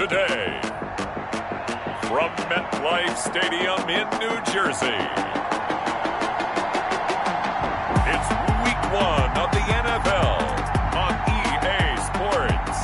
today, from MetLife Stadium in New Jersey, it's Week 1 of the NFL on EA Sports.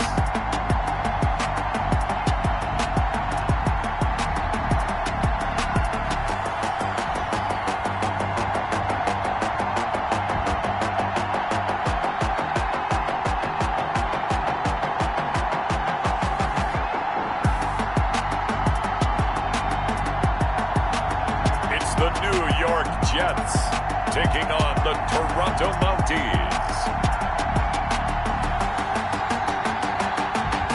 The New York Jets taking on the Toronto Mounties.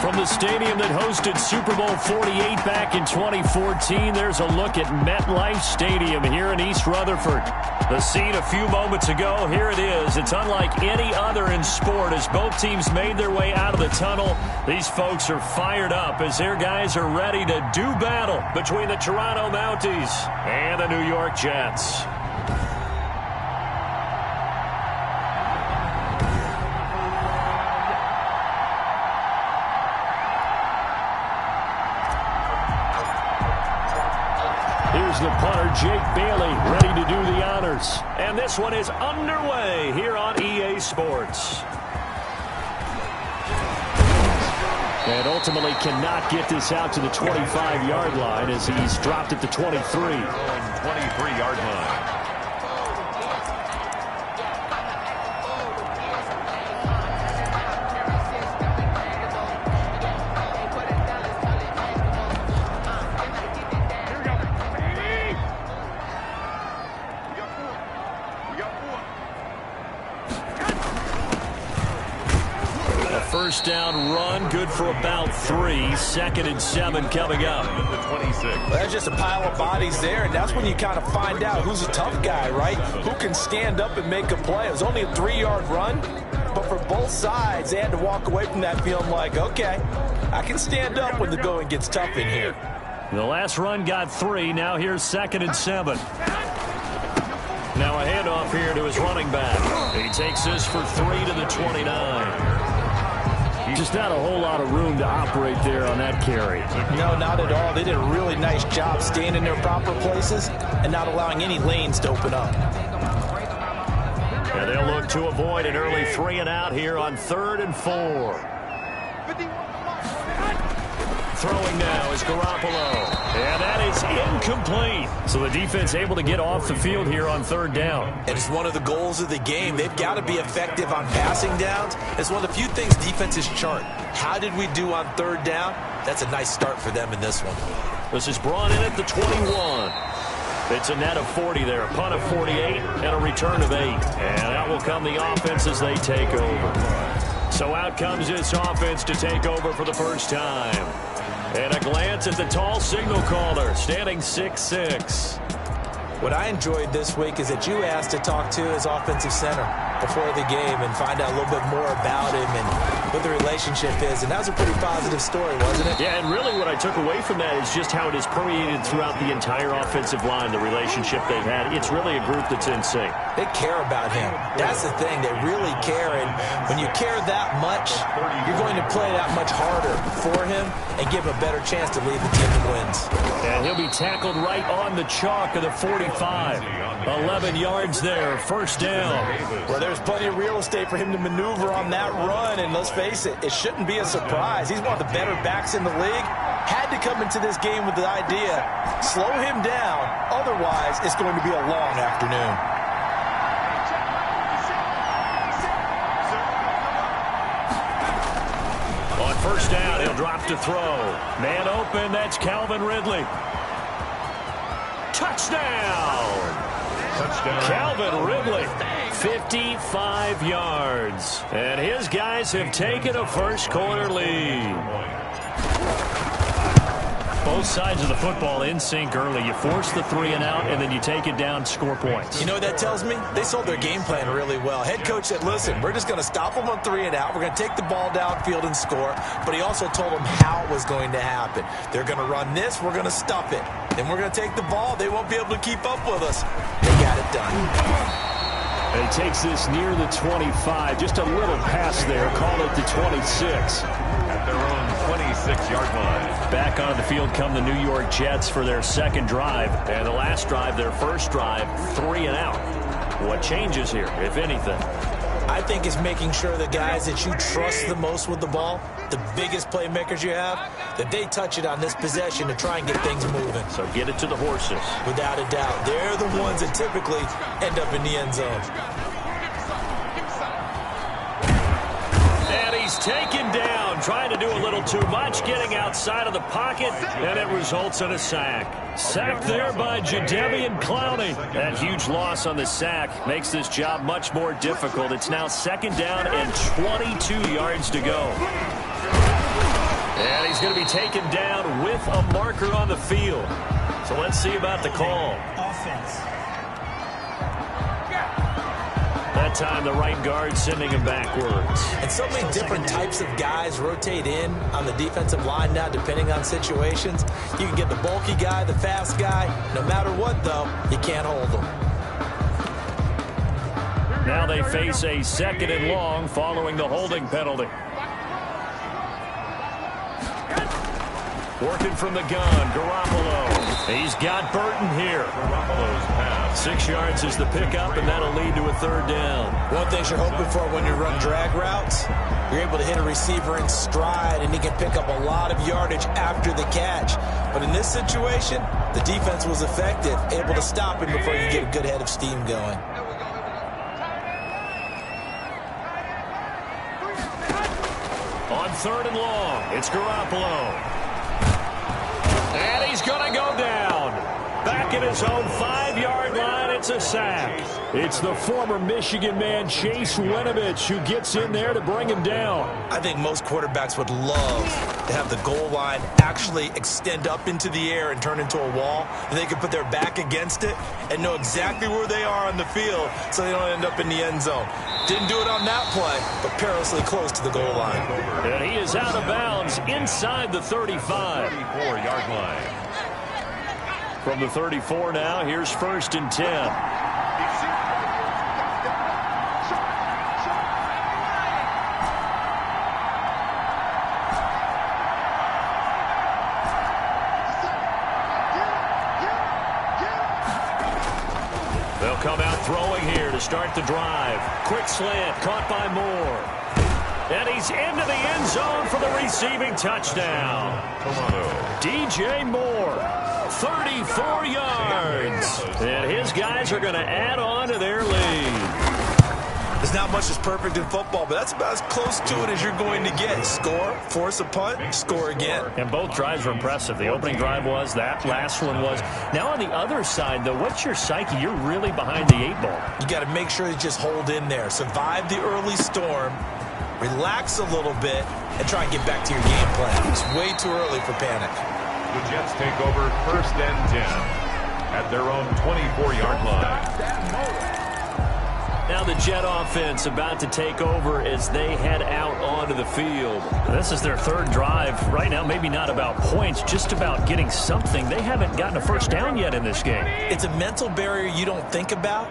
From the stadium that hosted Super Bowl 48 back in 2014, there's a look at MetLife Stadium here in East Rutherford. The scene a few moments ago, here it is. It's unlike any other in sport as both teams made their way out of the tunnel. These folks are fired up as their guys are ready to do battle between the Toronto Mounties and the New York Jets. Here's the punter, Jake Bailey, ready to do the honors. And this one is underway here on EA Sports. And ultimately cannot get this out to the 25-yard line as he's dropped at the 23. 23-yard line. First down run, good for about 3. 2nd and 7 coming up. The 26. Well, there's just a pile of bodies there, and that's when you kind of find out who's a tough guy, right? Who can stand up and make a play. It was only a 3-yard run, but for both sides, they had to walk away from that feeling like, okay, I can stand up when the going gets tough in here. The last run got 3. Now here's 2nd and 7. Now a handoff here to his running back. He takes this for 3 to the 29. Just not a whole lot of room to operate there on that carry. No, not at all. They did a really nice job staying in their proper places and not allowing any lanes to open up. And they'll look to avoid an early 3 and out here on 3rd and 4. Throwing now is Garoppolo. And that is incomplete. So the defense able to get off the field here on 3rd down. And it's one of the goals of the game. They've got to be effective on passing downs. It's one of the few things defenses chart. How did we do on 3rd down? That's a nice start for them in this one. This is brought in at the 21. It's a net of 40 there, a punt of 48, and a return of 8. And out will come the offense as they take over. So out comes this offense to take over for the first time. And a glance at the tall signal caller, standing 6'6". What I enjoyed this week is that you asked to talk to his offensive center before the game and find out a little bit more about him and what the relationship is. And that was a pretty positive story, wasn't it? Yeah, and really what I took away from that is just how it is permeated throughout the entire offensive line, the relationship they've had. It's really a group that's in sync. They care about him. That's the thing. They really care. And when you care that much, you're going to play that much harder for him and give him a better chance to lead the team to wins. And he'll be tackled right on the chalk of the 45. 11 yards there, first down. Well, there's plenty of real estate for him to maneuver on that run, and let's face it, it shouldn't be a surprise. He's one of the better backs in the league. Had to come into this game with the idea, slow him down, otherwise it's going to be a long afternoon. On first down, he'll drop to throw. Man open, that's Calvin Ridley. Touchdown! Calvin Ridley, 55 yards. And his guys have taken a first quarter lead. Both sides of the football in sync early. You force the 3 and out, and then you take it down, score points. You know what that tells me? They sold their game plan really well. Head coach said, listen, we're just going to stop them on 3 and out. We're going to take the ball downfield and score. But he also told them how it was going to happen. They're going to run this. We're going to stuff it. Then we're going to take the ball. They won't be able to keep up with us. They got it done. And he takes this near the 25. Just a little pass there. Call it the 26. At their own 26-yard line. Back on the field come the New York Jets for their second drive. And the last drive, their first drive, 3 and out. What changes here, if anything? I think it's making sure the guys that you trust the most with the ball, the biggest playmakers you have, that they touch it on this possession to try and get things moving. So get it to the horses. Without a doubt. They're the ones that typically end up in the end zone. And he's taken down, trying to do a little too much, getting outside of the pocket, and it results in a sack. Sacked there by Jadeveon Clowney. That huge loss on the sack makes this job much more difficult. It's now second down and 22 yards to go. And he's going to be taken down with a marker on the field. So let's see about the call. Offense. That time the right guard sending him backwards. And so many different types of guys rotate in on the defensive line now, depending on situations. You can get the bulky guy, the fast guy. No matter what, though, you can't hold them. Now they face a second and long following the holding penalty. Working from the gun, Garoppolo. He's got Burton here. Garoppolo's pass. 6 yards is the pickup, and that'll lead to a third down. One thing you're hoping for when you run drag routes, you're able to hit a receiver in stride, and he can pick up a lot of yardage after the catch. But in this situation, the defense was effective, able to stop him before you get a good head of steam going. On third and long, it's Garoppolo. And he's going to go down. Back at his own 5-yard line, it's a sack. It's the former Michigan man, Chase Winovich, who gets in there to bring him down. I think most quarterbacks would love to have the goal line actually extend up into the air and turn into a wall, and they can put their back against it and know exactly where they are on the field so they don't end up in the end zone. Didn't do it on that play, but perilously close to the goal line. And he is out of bounds inside the 35. 34-yard line. From the 34 now, here's first and 10. They'll come out throwing here to start the drive. Quick slant, caught by Moore. And he's into the end zone for the receiving touchdown. DJ Moore. 34 yards. And his guys are going to add on to their lead. There's not much that's perfect in football, but that's about as close to it as you're going to get. Score, force a punt, score again. And both drives were impressive. The opening drive was, that last one was. Now on the other side, though, what's your psyche? You're really behind the 8-ball. You got to make sure you just hold in there. Survive the early storm, relax a little bit, and try and get back to your game plan. It's way too early for panic. The Jets take over first and 10 at their own 24-yard line. Now the Jet offense about to take over as they head out onto the field. This is their third drive. Right now, maybe not about points, just about getting something. They haven't gotten a first down yet in this game. It's a mental barrier you don't think about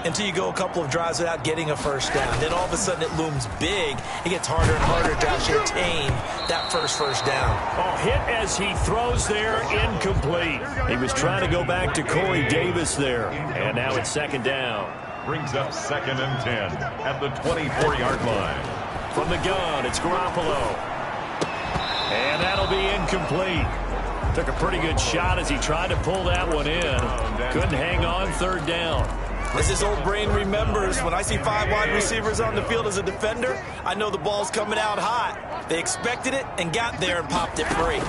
until you go a couple of drives without getting a first down. Then all of a sudden it looms big. It gets harder and harder to actually attain that first down. Oh, hit as he throws there, incomplete. He was trying to go back to Corey Davis there. And now it's second down. Brings up second and 10 at the 24-yard line. From the gun, it's Garoppolo. And that'll be incomplete. Took a pretty good shot as he tried to pull that one in. Couldn't hang on, third down. As his old brain remembers, when I see 5 wide receivers on the field as a defender, I know the ball's coming out hot. They expected it and got there and popped it free.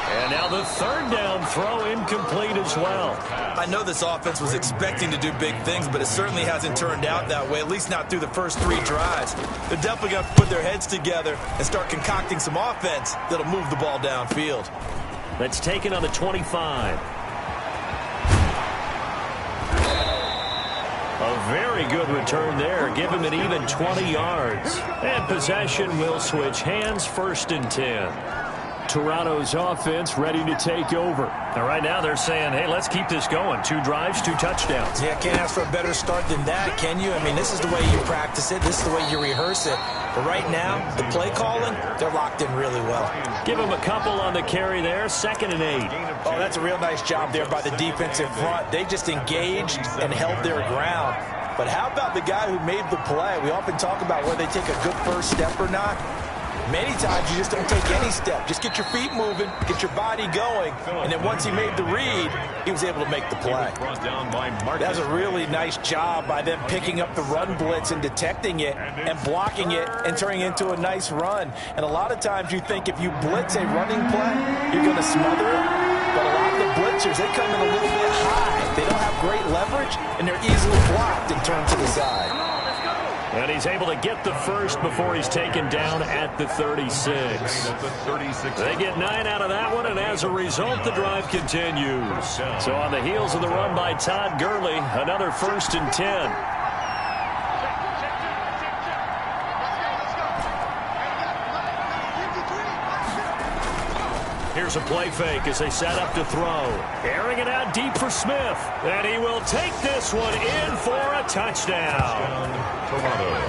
And now the third down throw incomplete as well. I know this offense was expecting to do big things, but it certainly hasn't turned out that way, at least not through the first 3 drives. They're definitely going to put their heads together and start concocting some offense that'll move the ball downfield. That's taken on the 25. A very good return there. Give him an even 20 yards. And possession will switch hands, first and 10. Toronto's offense ready to take over. And right now they're saying, hey, let's keep this going. 2 drives, 2 touchdowns. Yeah, can't ask for a better start than that, can you? I mean, this is the way you practice it. This is the way you rehearse it. But right now, the play calling, they're locked in really well. Give them a couple on the carry there. 2nd and 8. Oh, that's a real nice job there by the defensive front. They just engaged and held their ground. But how about the guy who made the play? We often talk about whether they take a good first step or not. Many times you just don't take any step. Just get your feet moving, get your body going, and then once he made the read, he was able to make the play. That was a really nice job by them picking up the run blitz and detecting it and blocking it and turning it into a nice run. And a lot of times you think if you blitz a running play, you're going to smother it. But a lot of the blitzers, they come in a little bit high. They don't have great leverage, and they're easily blocked and turned to the side. And he's able to get the first before he's taken down at the 36. They get 9 out of that one, and as a result, the drive continues. So on the heels of the run by Todd Gurley, another 1st and 10. Here's a play fake as they set up to throw. Airing it out deep for Smith. And he will take this one in for a touchdown.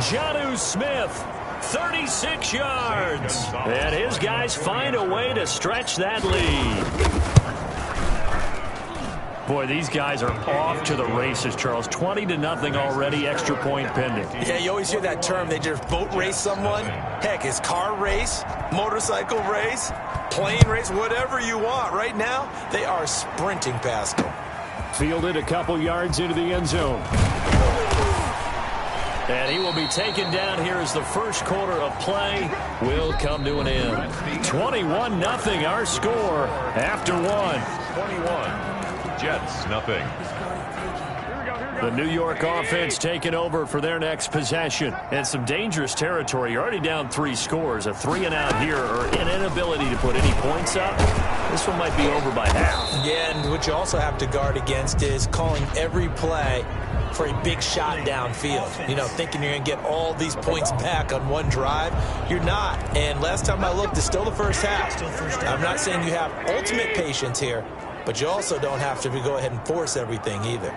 Jonnu Smith, 36 yards. And his guys find a way to stretch that lead. Boy, these guys are off to the races, Charles. 20-0 already, extra point pending. Yeah, you always hear that term. They just boat race someone. Heck, it's car race, motorcycle race, plane race, whatever you want. Right now, they are sprinting past them. Fielded a couple yards into the end zone. And he will be taken down here as the first quarter of play will come to an end. 21-0 our score after 1. 21. Jets, nothing. The New York offense taking over for their next possession. And some dangerous territory. You're already down 3 scores. A 3-and-out here or an inability to put any points up. This one might be over by half. Yeah, and what you also have to guard against is calling every play for a big shot downfield. You know, thinking you're going to get all these points back on one drive. You're not. And last time I looked, it's still the first half. I'm not saying you have ultimate patience here, but you also don't have to go ahead and force everything either.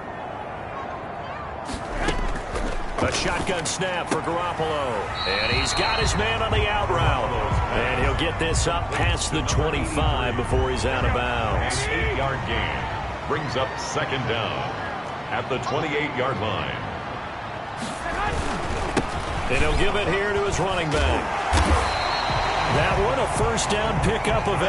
A shotgun snap for Garoppolo. And he's got his man on the out route. And he'll get this up past the 25 before he's out of bounds. 8-yard gain brings up 2nd down at the 28-yard line. And he'll give it here to his running back. That one a first down pickup of 8.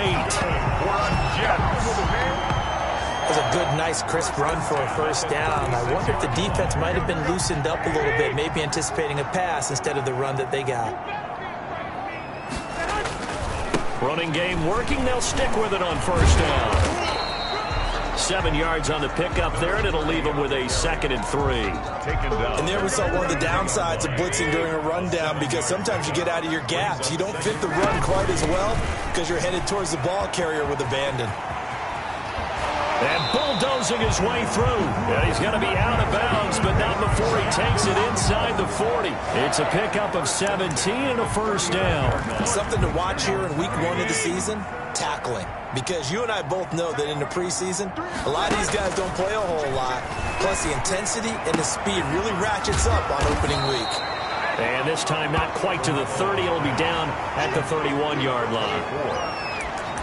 That was a good, nice, crisp run for a first down. I wonder if the defense might have been loosened up a little bit, maybe anticipating a pass instead of the run that they got. Running game working. They'll stick with it on first down. 7 yards on the pickup there, and it'll leave them with a 2nd and 3. And there we saw one of the downsides of blitzing during a rundown, because sometimes you get out of your gaps. You don't fit the run quite as well because you're headed towards the ball carrier with abandon. And bulldozing his way through. Yeah, he's going to be out of bounds, but not before he takes it inside the 40. It's a pickup of 17 and a first down. Something to watch here in week 1 of the season, tackling. Because you and I both know that in the preseason, a lot of these guys don't play a whole lot. Plus the intensity and the speed really ratchets up on opening week. And this time not quite to the 30. It'll be down at the 31-yard line.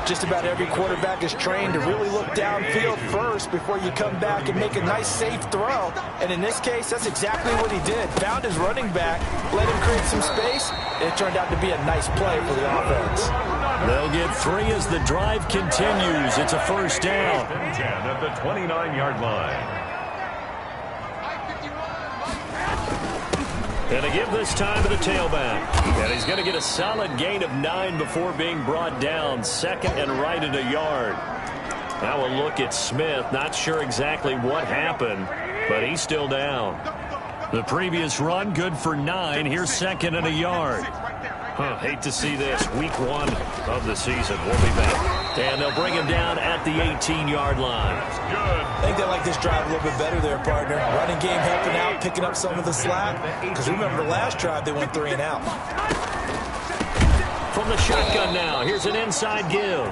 Just about every quarterback is trained to really look downfield first before you come back and make a nice, safe throw. And in this case, that's exactly what he did. Found his running back, let him create some space, and it turned out to be a nice play for the offense. They'll get 3 as the drive continues. It's a first down. 10 at the 29-yard line. And to give this time to the tailback. And he's going to get a solid gain of 9 before being brought down. 2nd and right at a yard. Now we'll look at Smith. Not sure exactly what happened, but he's still down. The previous run, good for 9. Here's 2nd and a yard. Hate to see this. Week 1 of the season. We'll be back. And they'll bring him down at the 18-yard line. I think they like this drive a little bit better there, partner. Running game helping out, picking up some of the slack. Because remember the last drive, they went 3 and out. from the shotgun now. Here's an inside give.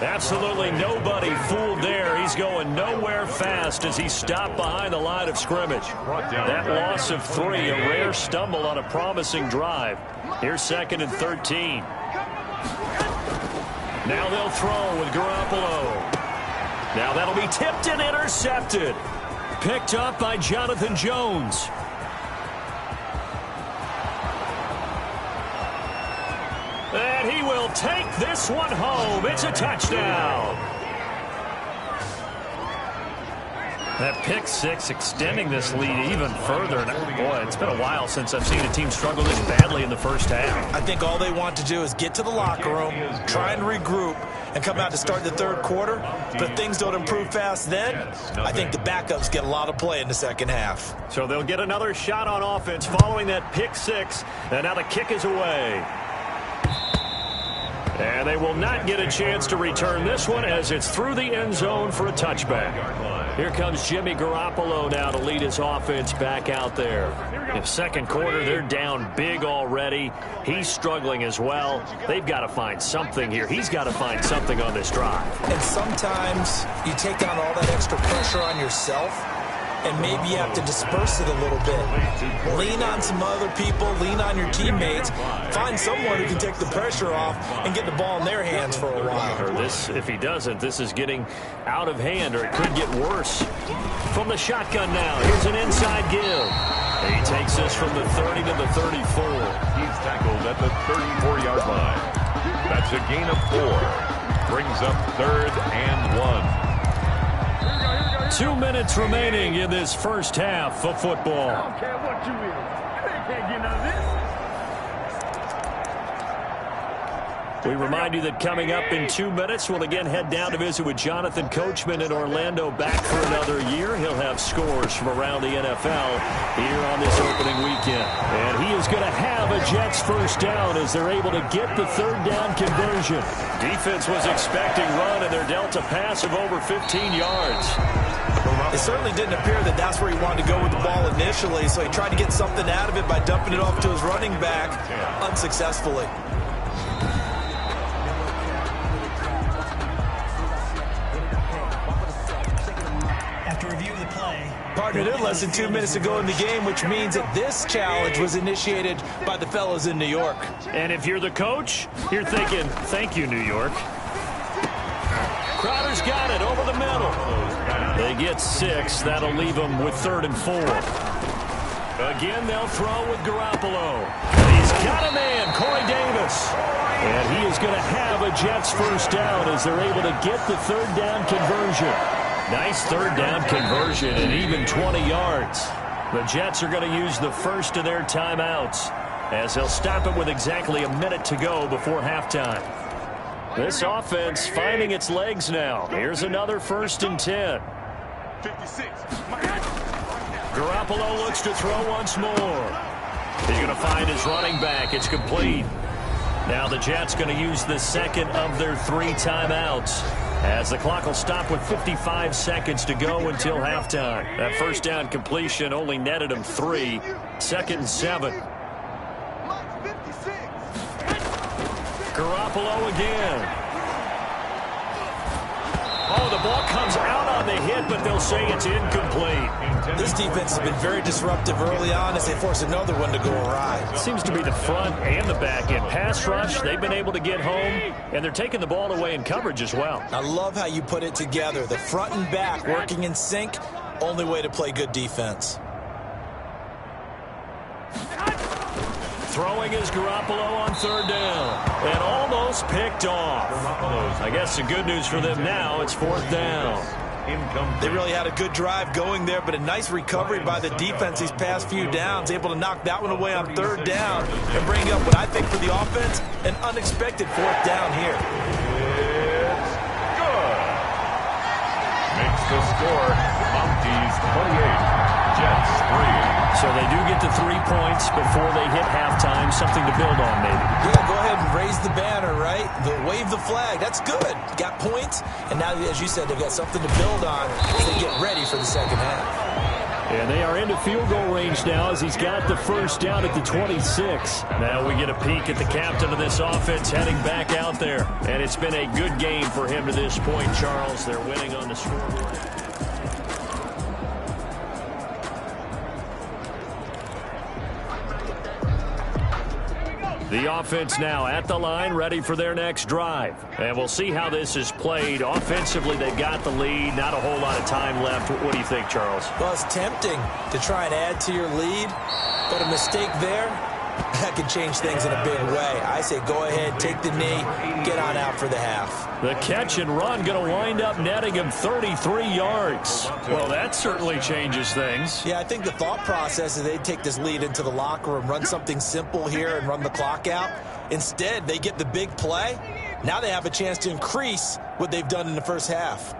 Absolutely nobody fooled there. He's going nowhere fast as he stopped behind the line of scrimmage. That loss of 3, a rare stumble on a promising drive. Here's 2nd and 13. Now they'll throw with Garoppolo. Now that'll be tipped and intercepted. Picked up by Jonathan Jones. And he will take this one home. It's a touchdown. That pick 6 extending this lead even further. And boy, it's been a while since I've seen a team struggle this badly in the first half. I think all they want to do is get to the locker room, try and regroup, and come out to start the third quarter. But if things don't improve fast then, I think the backups get a lot of play in the second half. So they'll get another shot on offense following that pick 6. And now the kick is away. And they will not get a chance to return this one as it's through the end zone for a touchback. Here comes Jimmy Garoppolo now to lead his offense back out there. In second quarter, they're down big already. He's struggling as well. They've got to find something here. He's got to find something on this drive. And sometimes you take on all that extra pressure on yourself, and maybe you have to disperse it a little bit. Lean on some other people, lean on your teammates, find someone who can take the pressure off and get the ball in their hands for a while. Or this, if he doesn't, this is getting out of hand, or it could get worse. From the shotgun now, here's an inside give. He takes this from the 30 to the 34. He's tackled at the 34-yard line. That's a gain of 4. Brings up 3rd and 1. 2 minutes remaining in this first half of football. I don't care what you is. They can't get none of this. We remind you that coming up in 2 minutes, we'll again head down to visit with Jonathan Coachman in Orlando, back for another year. He'll have scores from around the NFL here on this opening weekend. And he is going to have a Jets first down as they're able to get the third down conversion. Defense was expecting run, and they're dealt a pass of over 15 yards. It certainly didn't appear that that's where he wanted to go with the ball initially, so he tried to get something out of it by dumping it off to his running back unsuccessfully. After review of the play, Partner, they're less than 2 minutes to go in the game, which means that this challenge was initiated by the fellas in New York. And if you're the coach, you're thinking, thank you, New York. Crowder's got it over the middle. They get 6. That'll leave them with 3rd and 4. Again, they'll throw with Garoppolo. He's got a man, Corey Davis. And he is going to have a Jets first down as they're able to get the third down conversion. Nice third down conversion and even 20 yards. The Jets are going to use the first of their timeouts as they'll stop it with exactly a minute to go before halftime. This offense finding its legs now. Here's another 1st and 10. 56. Garoppolo looks to throw once more. He's going to find his running back. It's complete. Now the Jets going to use the second of their 3 timeouts as the clock will stop with 55 seconds to go until halftime. That first down completion only netted him 3. 2nd and 7. Garoppolo again. Oh, the ball comes out on the hit, but they'll say it's incomplete. This defense has been very disruptive early on as they force another one to go awry. Seems to be the front and the back end. Pass rush, they've been able to get home, and they're taking the ball away in coverage as well. I love how you put it together. The front and back working in sync, only way to play good defense. Throwing is Garoppolo on 3rd down. And almost picked off. I guess the good news for them now, it's 4th down. They really had a good drive going there, but a nice recovery by the defense these past few downs, able to knock that one away on 3rd down and bring up what I think for the offense, an unexpected 4th down here. It's good. Makes the score Monty's 28, Jets 3. So they do get to 3 points before they hit halftime. Something to build on, maybe. Yeah, go ahead and raise the banner, right? Wave the flag. That's good. Got points, and now, as you said, they've got something to build on as they get ready for the second half. And they are into field goal range now as he's got the first down at the 26. Now we get a peek at the captain of this offense heading back out there. And it's been a good game for him to this point, Charles. They're winning on the scoreboard. The offense now at the line, ready for their next drive. And we'll see how this is played. Offensively, they've got the lead. Not a whole lot of time left. What do you think, Charles? Well, it's tempting to try and add to your lead, but a mistake there, that could change things in a big way. I say go ahead, take the knee, get on out for the half. The catch and run going to wind up netting him 33 yards. Well, that certainly changes things. Yeah, I think the thought process is they'd take this lead into the locker room, run something simple here and run the clock out. Instead, they get the big play. Now they have a chance to increase what they've done in the first half.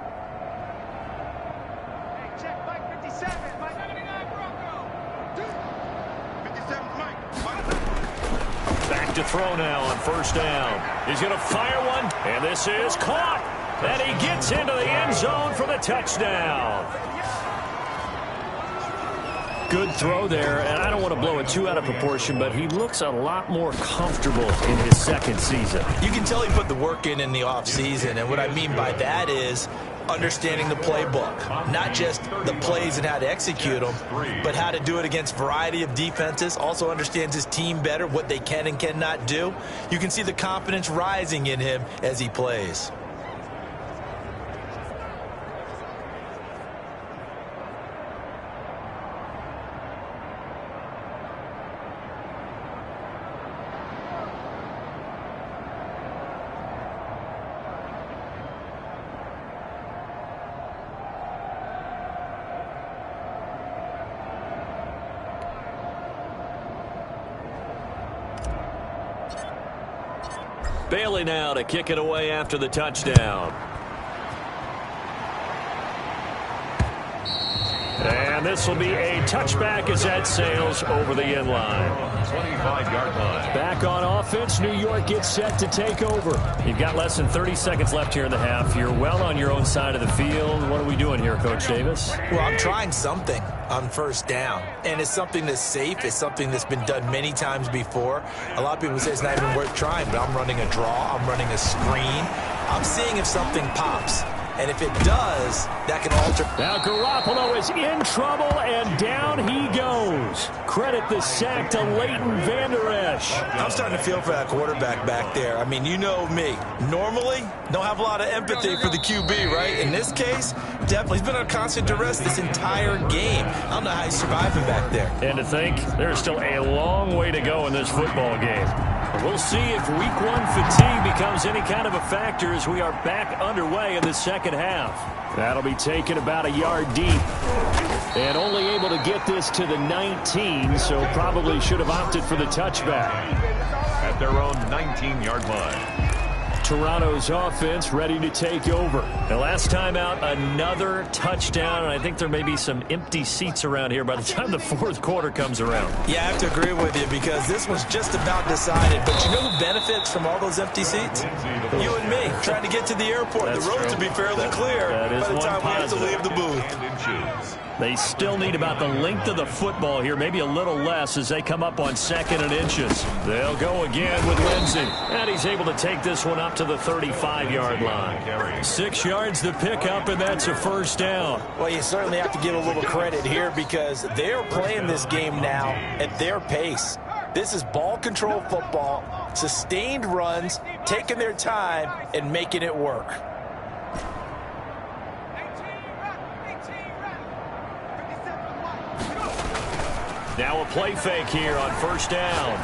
To throw now on first down. He's going to fire one, and this is caught. And he gets into the end zone for the touchdown. Good throw there, and I don't want to blow it too out of proportion, but he looks a lot more comfortable in his second season. You can tell he put the work in the offseason, and what I mean by that is understanding the playbook, not just the plays and how to execute them, but how to do it against a variety of defenses. Also understands his team better, what they can and cannot do. You can see the confidence rising in him as he plays. Bailey now to kick it away after the touchdown. And this will be a touchback as that sails over the end line. 25-yard line. Back on offense, New York gets set to take over. You've got less than 30 seconds left here in the half. You're well on your own side of the field. What are we doing here, Coach Davis? Well, I'm trying something on first down, and it's something that's safe. It's something that's been done many times before. A lot of people say it's not even worth trying, but I'm running a draw. I'm running a screen. I'm seeing if something pops. And if it does, that can alter. Now Garoppolo is in trouble, and down he goes. Credit the sack to Leighton Vander Esch. I'm starting to feel for that quarterback back there. I mean, you know me. Normally, don't have a lot of empathy for the QB, right? In this case, definitely. He's been on constant duress this entire game. I don't know how he's surviving back there. And to think, there's still a long way to go in this football game. We'll see if week one fatigue becomes any kind of a factor as we are back underway in the second half. That'll be taken about a yard deep. And only able to get this to the 19, so probably should have opted for the touchback. At their own 19-yard line. Toronto's offense ready to take over. The last time out, another touchdown, and I think there may be some empty seats around here by the time the fourth quarter comes around. Yeah, I have to agree with you because this was just about decided. But you know who benefits from all those empty seats? You and me, trying to get to the airport. That's the roads true. will be fairly clear by the time we have to leave the booth. They still need about the length of the football here, maybe a little less as they come up on 2nd and inches. They'll go again with Lindsey. And he's able to take this one up to the 35-yard line. 6 yards to pick up, and that's a first down. Well, you certainly have to give a little credit here because they're playing this game now at their pace. This is ball control football, sustained runs, taking their time, and making it work. Now a play fake here on first down.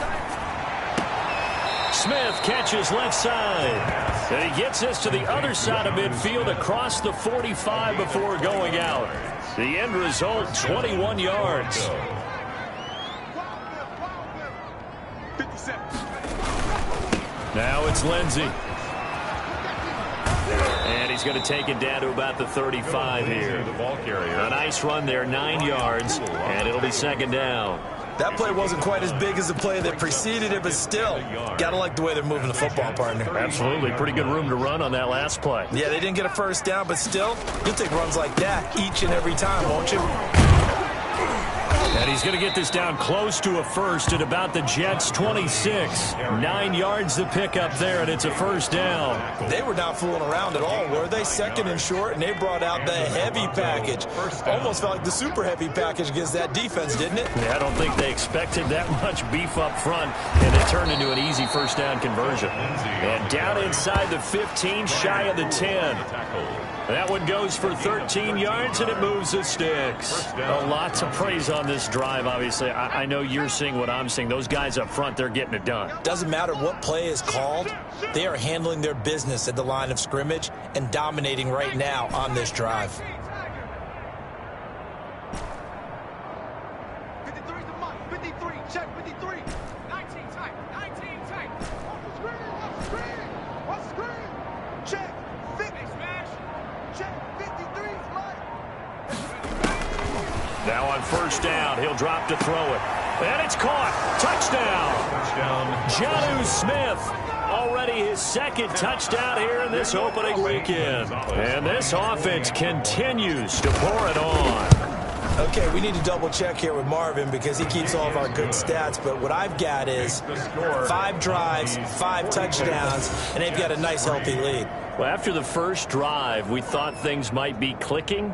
Smith catches left side. And he gets this to the other side of midfield across the 45 before going out. The end result, 21 yards. Now it's Lindsey. And he's going to take it down to about the 35 here. A nice run there, 9 yards, and it'll be second down. That play wasn't quite as big as the play that preceded it, but still, got to like the way they're moving the football, partner. Absolutely. Pretty good room to run on that last play. Yeah, they didn't get a first down, but still, you'll take runs like that each and every time, won't you? And he's going to get this down close to a first at about the Jets' 26. 9 yards to pick up there, and it's a first down. They were not fooling around at all, were they? Second and short, and they brought out the heavy package. Almost felt like the super heavy package against that defense, didn't it? Yeah, I don't think they expected that much beef up front, and it turned into an easy first down conversion. And down inside the 15, shy of the 10. That one goes for 13 yards, and it moves the sticks. Lots of praise on this drive, obviously. I know you're seeing what I'm seeing. Those guys up front, they're getting it done. Doesn't matter what play is called. They are handling their business at the line of scrimmage and dominating right now on this drive. 53 to Mike. 53. Check 53. 19 tight. 19 tight. Off the screen. Off the screen. Off the screen. Check. 50. Smash. Check. 53 is Mike. Now on first down, he'll drop to throw it. And it's caught. Touchdown. Jonnu Smith. Already his second touchdown here in this opening weekend. And this offense continues to pour it on. Okay, we need to double check here with Marvin because he keeps all of our good stats. But what I've got is 5 drives, 5 touchdowns, and they've got a nice healthy lead. Well, after the first drive, we thought things might be clicking.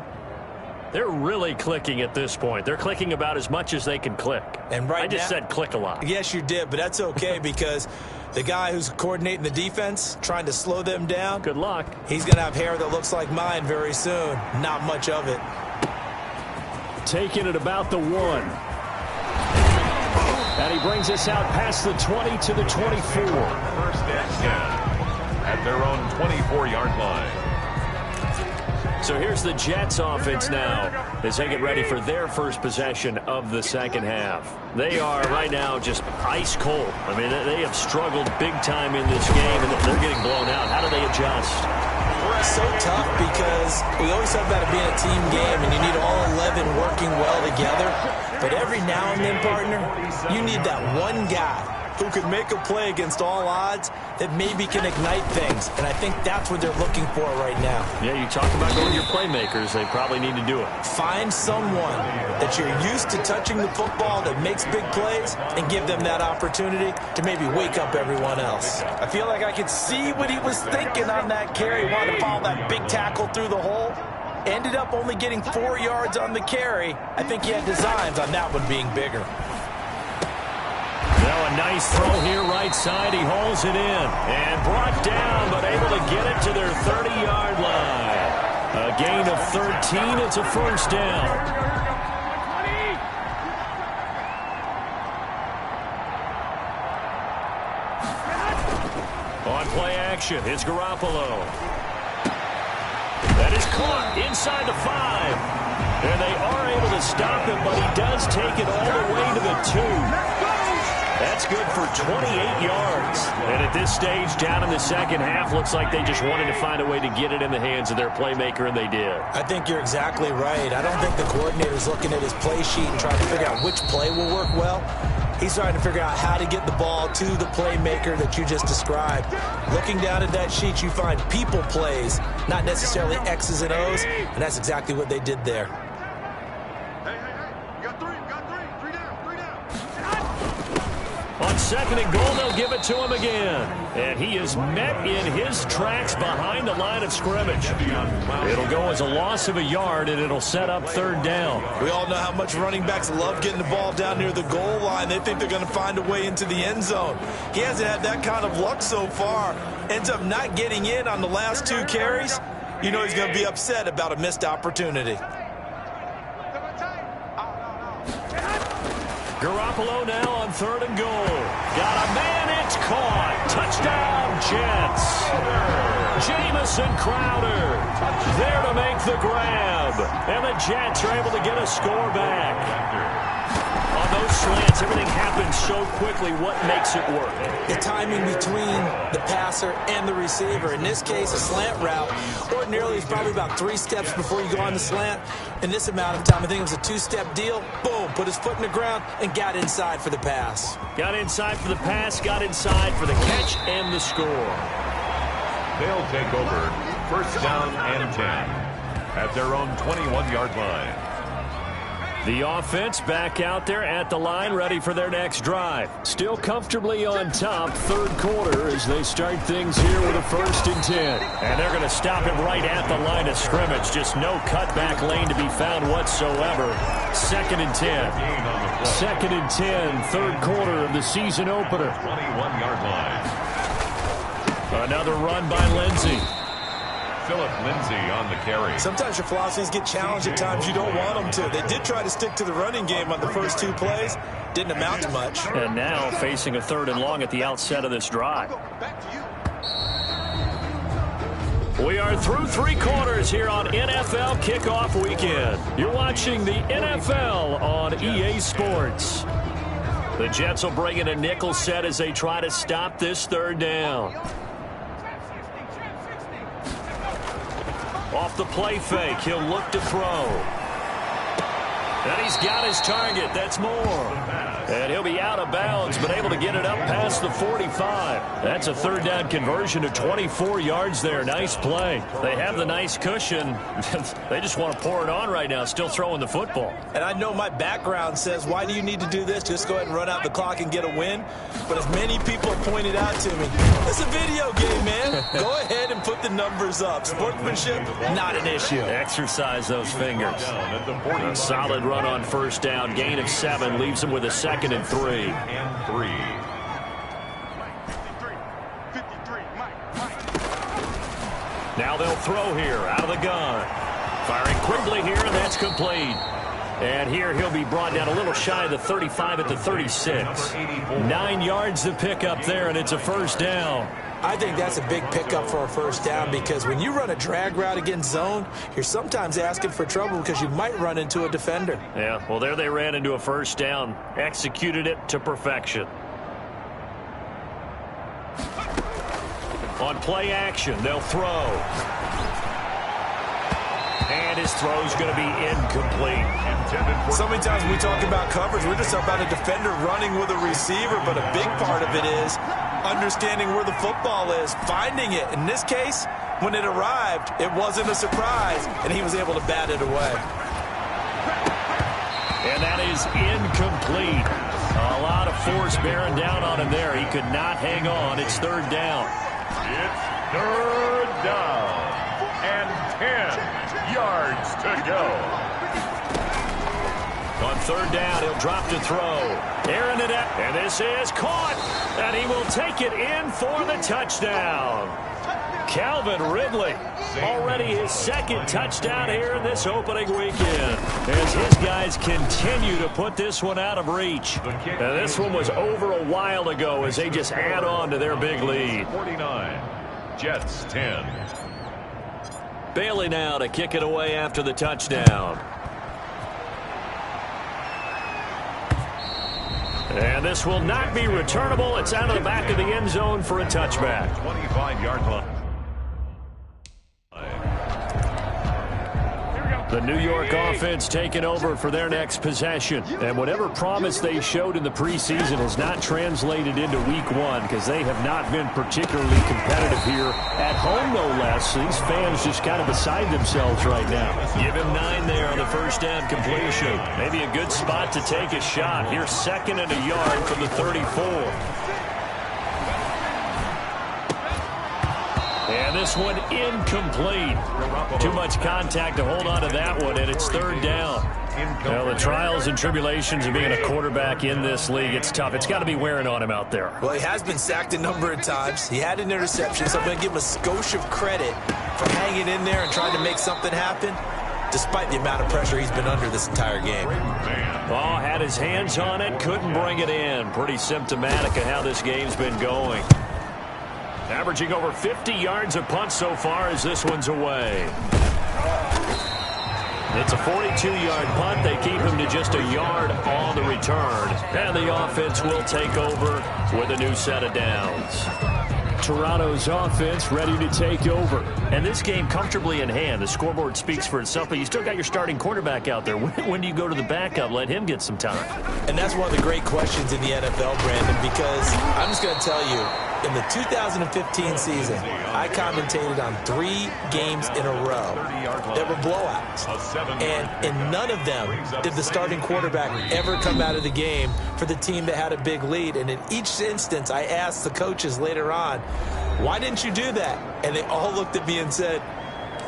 They're really clicking at this point. They're clicking about as much as they can click. And right I just said click a lot. Yes, you did, but that's okay because the guy who's coordinating the defense, trying to slow them down, good luck. He's going to have hair that looks like mine very soon. Not much of it. Taking it about the 1. And he brings us out past the 20 to the 24. First and 10 at their own 24-yard line. So here's the Jets offense now as they get ready for their first possession of the second half. They are right now just ice cold. I mean, they have struggled big time in this game, and they're getting blown out. How do they adjust? So tough because we always talk about it being a team game and you need all 11 working well together. But every now and then, partner, you need that one guy who could make a play against all odds that maybe can ignite things. And I think that's what they're looking for right now. Yeah, you talk about going to your playmakers. They probably need to do it. Find someone that you're used to touching the football that makes big plays and give them that opportunity to maybe wake up everyone else. I feel like I could see what he was thinking on that carry. He wanted to follow that big tackle through the hole. Ended up only getting 4 yards on the carry. I think he had designs on that one being bigger. Now a nice throw here right side. He holds it in and brought down, but able to get it to their 30-yard line. A gain of 13. It's a first down. On play action, it's Garoppolo. That is caught inside the 5. And they are able to stop him, but he does take it all the way to the 2. That's good for 28 yards. And at this stage, down in the second half, looks like they just wanted to find a way to get it in the hands of their playmaker, and they did. I think you're exactly right. I don't think the coordinator's looking at his play sheet and trying to figure out which play will work well. He's trying to figure out how to get the ball to the playmaker that you just described. Looking down at that sheet, you find people plays, not necessarily X's and O's, and that's exactly what they did there. On second and goal, they'll give it to him again. And he is met in his tracks behind the line of scrimmage. It'll go as a loss of a yard, and it'll set up third down. We all know how much running backs love getting the ball down near the goal line. They think they're going to find a way into the end zone. He hasn't had that kind of luck so far. Ends up not getting in on the last 2 carries. You know he's going to be upset about a missed opportunity. Garoppolo now on third and goal. Got a man, it's caught. Touchdown, Jets. Jamison Crowder there to make the grab. And the Jets are able to get a score back. On those slants, everything happens so quickly. What makes it work? The timing between the passer and the receiver. In this case, a slant route. Ordinarily, it's probably about 3 steps before you go on the slant. In this amount of time, I think it was a 2-step deal. Boom, put his foot in the ground and got inside for the pass. Got inside for the pass, got inside for the catch and the score. They'll take over first down and 10 at their own 21-yard line. The offense back out there at the line, ready for their next drive. Still comfortably on top, third quarter, as they start things here with a 1st and 10. And they're going to stop him right at the line of scrimmage. Just no cutback lane to be found whatsoever. 2nd and 10. 2nd and 10, third quarter of the season opener. 21-yard line. Another run by Lindsey. Philip Lindsay on the carry. Sometimes your philosophies get challenged at times you don't want them to. They did try to stick to the running game on the first 2 plays. Didn't amount to much. And now facing a 3rd and long at the outset of this drive. We are through 3 quarters here on NFL Kickoff Weekend. You're watching the NFL on EA Sports. The Jets will bring in a nickel set as they try to stop this 3rd down. Off the play fake, he'll look to throw. And he's got his target. That's more. And he'll be out of bounds, but able to get it up past the 45. That's a 3rd down conversion to 24 yards there. Nice play. They have the nice cushion. They just want to pour it on right now, still throwing the football. And I know my background says, why do you need to do this? Just go ahead and run out the clock and get a win. But as many people have pointed out to me, it's a video game, man. Go ahead and put the numbers up. Sportsmanship, not an issue. Exercise those fingers. A solid run on 1st down. Gain of 7 leaves them with a 2nd and 3. Now they'll throw here out of the gun. Firing quickly here, and that's complete. And here he'll be brought down a little shy of the 35 at the 36. 9 yards to pick up there, and it's a 1st down. I think that's a big pickup for a 1st down because when you run a drag route against zone, you're sometimes asking for trouble because you might run into a defender. Yeah, well, there they ran into a 1st down. Executed it to perfection. On play action, they'll throw. And his throw's going to be incomplete. So many times we talk about coverage, we're just about a defender running with a receiver, but a big part of it is understanding where the football is, finding it. In this case, when it arrived, it wasn't a surprise, and he was able to bat it away. And that is incomplete. A lot of force bearing down on him there. He could not hang on. It's 3rd down. It's 3rd down and 10 yards to go. On 3rd down, he'll drop to throw. Aaron it up, and this is caught. And he will take it in for the touchdown. Calvin Ridley, already his 2nd touchdown here in this opening weekend, as his guys continue to put this one out of reach. And this one was over a while ago as they just add on to their big lead. 49, Jets 10. Bailey now to kick it away after the touchdown. And this will not be returnable. It's out of the back of the end zone for a touchback. 25-yard line. The New York offense taking over for their next possession. And whatever promise they showed in the preseason has not translated into week 1 because they have not been particularly competitive here at home, no less. These fans just kind of beside themselves right now. Give him 9 there on the 1st down completion. Maybe a good spot to take a shot. Here's 2nd and a yard from the 34. And this one incomplete. Too much contact to hold on to that one, and it's 3rd down. Well, the trials and tribulations of being a quarterback in this league, it's tough. It's got to be wearing on him out there. Well, he has been sacked a number of times. He had an interception, so I'm going to give him a skosh of credit for hanging in there and trying to make something happen, despite the amount of pressure he's been under this entire game. Oh, had his hands on it, couldn't bring it in. Pretty symptomatic of how this game's been going. Averaging over 50 yards a punt so far as this one's away. It's a 42-yard punt. They keep him to just a yard on the return. And the offense will take over with a new set of downs. Toronto's offense ready to take over. And this game comfortably in hand. The scoreboard speaks for itself, but you still got your starting quarterback out there. When do you go to the backup? Let him get some time. And that's one of the great questions in the NFL, Brandon, because I'm just going to tell you, In the 2015 season, I commentated on 3 games in a row that were blowouts. And in none of them did the starting quarterback ever come out of the game for the team that had a big lead. And in each instance, I asked the coaches later on, why didn't you do that? And they all looked at me and said,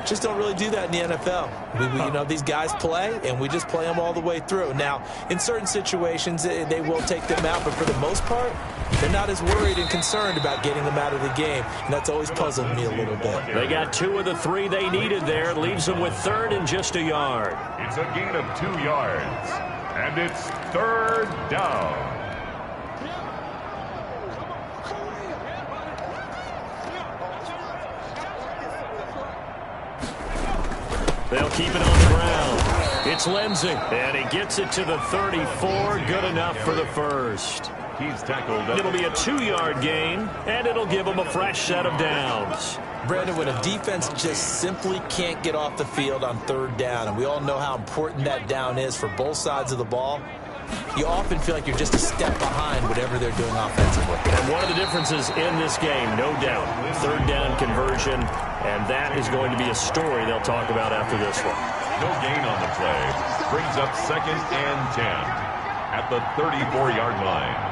just don't really do that in the NFL. These guys play, and we just play them all the way through. Now, in certain situations, they will take them out, but for the most part, they're not as worried and concerned about getting them out of the game, and that's always puzzled me a little bit. They got 2 of the 3 they needed there. Leaves them with 3rd and just a yard. It's a gain of 2 yards, and it's 3rd down. They'll keep it on the ground. It's Lindsey, and he gets it to the 34. Good enough for the first. He's tackled. It'll be a 2-yard gain, and it'll give him a fresh set of downs. Brandon, when a defense just simply can't get off the field on 3rd down, and we all know how important that down is for both sides of the ball, you often feel like you're just a step behind whatever they're doing offensively. And one of the differences in this game, no doubt, 3rd down conversion, and that is going to be a story they'll talk about after this one. No gain on the play. Brings up 2nd and 10 at the 34-yard line.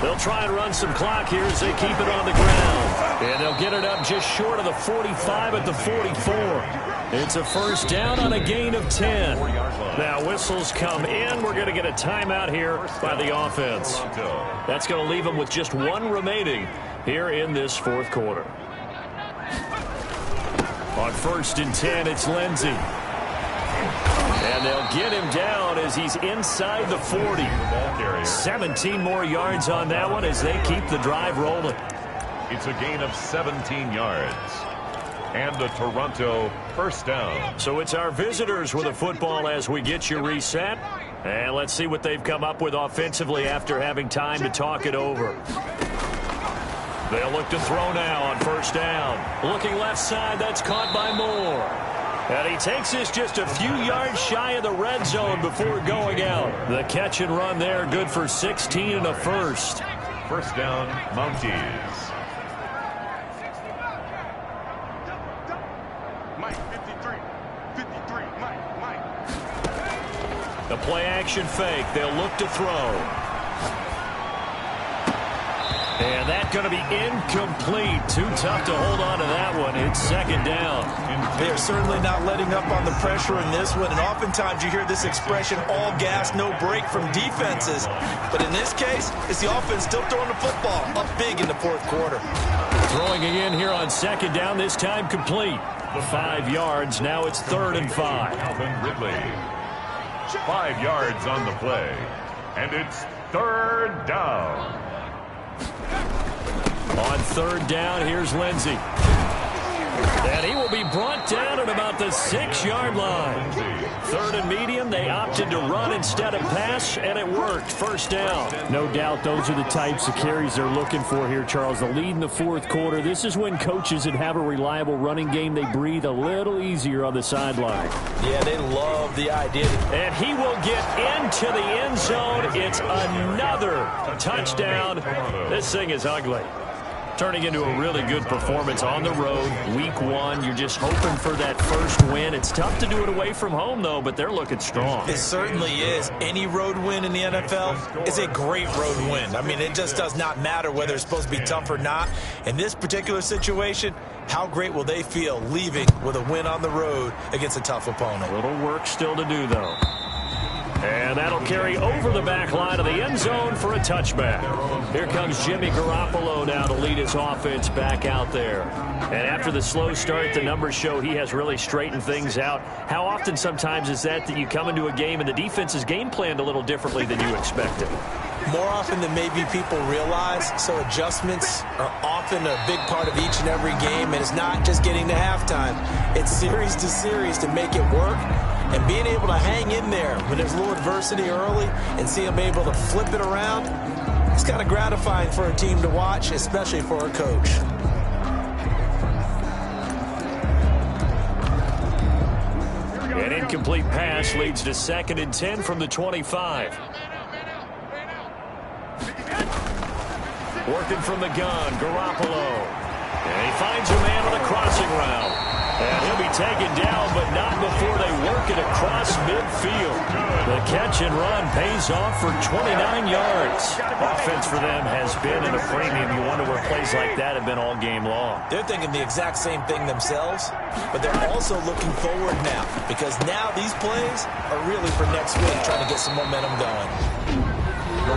They'll try and run some clock here as they keep it on the ground. And they'll get it up just short of the 45 at the 44. It's a first down on a gain of 10. Now whistles come in. We're going to get a timeout here by the offense. That's going to leave them with just 1 remaining here in this 4th quarter. On 1st and 10, it's Lindsey. And they'll get him down as he's inside the 40. 17 more yards on that one as they keep the drive rolling. It's a gain of 17 yards. And the Toronto first down. So it's our visitors with the football as we get you reset. And let's see what they've come up with offensively after having time to talk it over. They'll look to throw now on 1st down. Looking left side, that's caught by Moore. And he takes this just a few yards shy of the red zone before going out. The catch and run there, good for 16 and a first. First down, Mounties. The play action fake. They'll look to throw. And that's going to be incomplete. Too tough to hold on to that one. It's 2nd down. They're certainly not letting up on the pressure in this one. And oftentimes you hear this expression, all gas, no break from defenses. But in this case, it's the offense still throwing the football up big in the 4th quarter. Throwing again here on 2nd down, this time complete. 5 yards. Now it's 3rd and 5. Alvin Ridley. 5 yards on the play. And it's 3rd down. On 3rd down, here's Lindsey. And he will be brought down at about the 6-yard line. 3rd and medium, they opted to run instead of pass, and it worked. First down. No doubt those are the types of carries they're looking for here, Charles. The lead in the 4th quarter. This is when coaches that have a reliable running game, they breathe a little easier on the sideline. Yeah, they love the idea. And he will get into the end zone. It's another touchdown. This thing is ugly. Turning into a really good performance on the road. Week 1, you're just hoping for that first win. It's tough to do it away from home, though, but they're looking strong. It certainly is. Any road win in the NFL is a great road win. I mean, it just does not matter whether it's supposed to be tough or not. In this particular situation, how great will they feel leaving with a win on the road against a tough opponent? A little work still to do, though. And that'll carry over the back line of the end zone for a touchback. Here comes Jimmy Garoppolo now to lead his offense back out there. And after the slow start, the numbers show he has really straightened things out. How often sometimes is that you come into a game and the defense is game planned a little differently than you expected? More often than maybe people realize, so adjustments are often a big part of each and every game, and it's not just getting to halftime. It's series to series to make it work, and being able to hang in there when there's a little adversity early and see them able to flip it around, it's kind of gratifying for a team to watch, especially for a coach. An incomplete pass leads to 2nd and 10 from the 25. Working from the gun, Garoppolo. And he finds a man on the crossing route. And he'll be taken down, but not before they work it across midfield. The catch and run pays off for 29 yards. Offense for them has been at a premium. You wonder where plays like that have been all game long. They're thinking the exact same thing themselves, but they're also looking forward now, because now these plays are really for next week, trying to get some momentum going.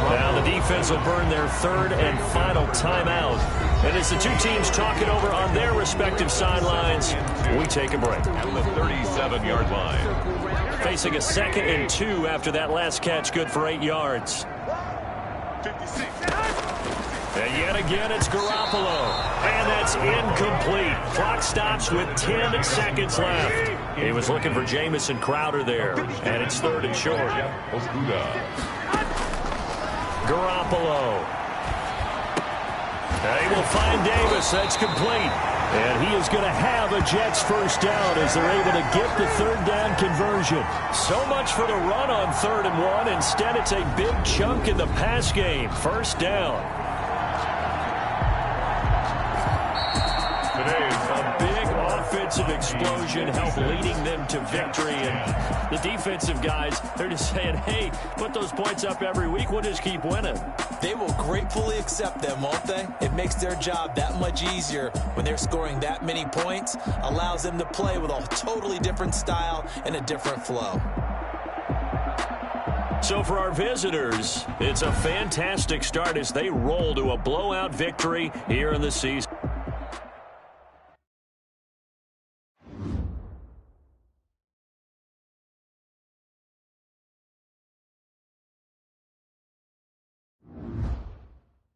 Now the defense will burn their third and final timeout. And as the two teams talk it over on their respective sidelines, we take a break. At the 37-yard line. Facing a 2nd and 2 after that last catch, good for 8 yards. 56. And yet again, it's Garoppolo. And that's incomplete. Clock stops with 10 seconds left. He was looking for Jamison Crowder there. And it's 3rd and short. Garoppolo. They will find Davis. That's complete. And he is going to have a Jets first down as they're able to get the 3rd down conversion. So much for the run on 3rd and 1. Instead, it's a big chunk in the pass game. First down. A big offensive explosion helped leading them to victory. And the defensive guys, they're just saying, hey, put those points up every week. We'll just keep winning. They will gratefully accept them, won't they? It makes their job that much easier when they're scoring that many points. Allows them to play with a totally different style and a different flow. So for our visitors, it's a fantastic start as they roll to a blowout victory here in the season.